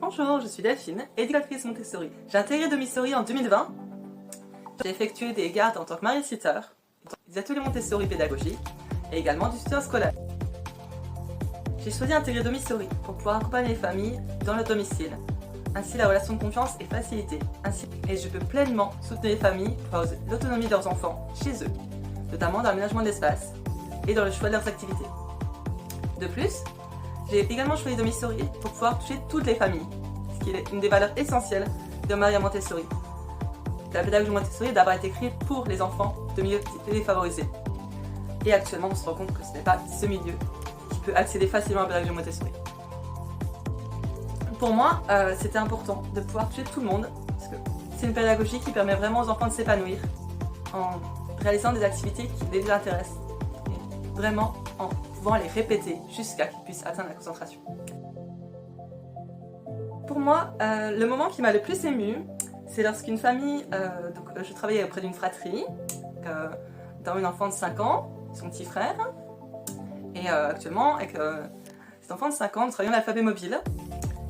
Bonjour, je suis Delphine, éducatrice Montessori. J'ai intégré Montessori en 2020. J'ai effectué des gardes en tant que babysitter, des ateliers Montessori pédagogiques et également du soutien scolaire. J'ai choisi d'intégrer Montessori pour pouvoir accompagner les familles dans leur domicile. Ainsi, la relation de confiance est facilitée. Et je peux pleinement soutenir les familles pour l'autonomie de leurs enfants chez eux, notamment dans l'aménagement de l'espace et dans le choix de leurs activités. De plus, j'ai également choisi Montessori pour pouvoir toucher toutes les familles, ce qui est une des valeurs essentielles de Maria Montessori. La pédagogie Montessori a d'abord été créée pour les enfants de milieux défavorisés. Et actuellement, on se rend compte que ce n'est pas ce milieu qui peut accéder facilement à la pédagogie Montessori. Pour moi, c'était important de pouvoir toucher tout le monde, parce que c'est une pédagogie qui permet vraiment aux enfants de s'épanouir en réalisant des activités qui les intéressent, et vraiment en pouvant les répéter jusqu'à qu'ils puissent atteindre la concentration. Pour moi, le moment qui m'a le plus émue, c'est lorsqu'une famille, je travaillais auprès d'une fratrie, dans une enfant de 5 ans, son petit frère, et actuellement, avec cet enfant de 5 ans, nous travaillons l'alphabet mobile,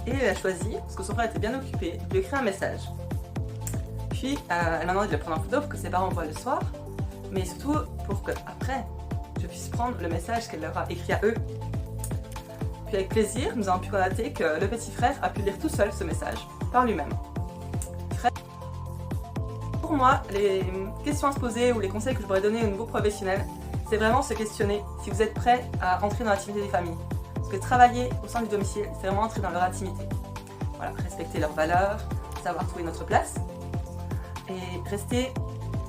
et elle a choisi, parce que son frère était bien occupé, de lui écrire un message. Puis, elle m'a demandé de le prendre en photo pour que ses parents voient le soir, mais surtout pour qu'après, je puisse prendre le message qu'elle leur a écrit à eux. Puis avec plaisir, nous avons pu constater que le petit frère a pu lire tout seul ce message, par lui-même. Pour moi, les questions à se poser ou les conseils que je pourrais donner aux nouveaux professionnels, c'est vraiment se questionner si vous êtes prêt à entrer dans l'intimité des familles. Parce que travailler au sein du domicile, c'est vraiment entrer dans leur intimité. Voilà, respecter leurs valeurs, savoir trouver notre place, et rester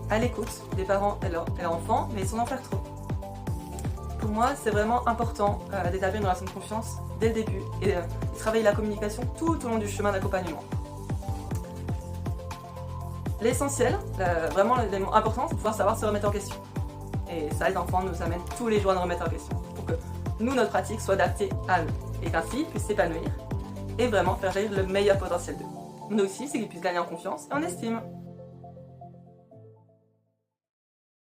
à l'écoute des parents et leurs enfants, mais sans en faire trop. Pour moi, c'est vraiment important d'établir une relation de confiance dès le début et de travailler la communication tout au long du chemin d'accompagnement. L'essentiel, vraiment l'élément important, c'est de pouvoir savoir se remettre en question. Et ça, les enfants nous amènent tous les jours à nous remettre en question pour que nous, notre pratique soit adaptée à eux et qu'ainsi ils puissent s'épanouir et vraiment faire jaillir le meilleur potentiel d'eux. Nous aussi, c'est qu'ils puissent gagner en confiance et en estime.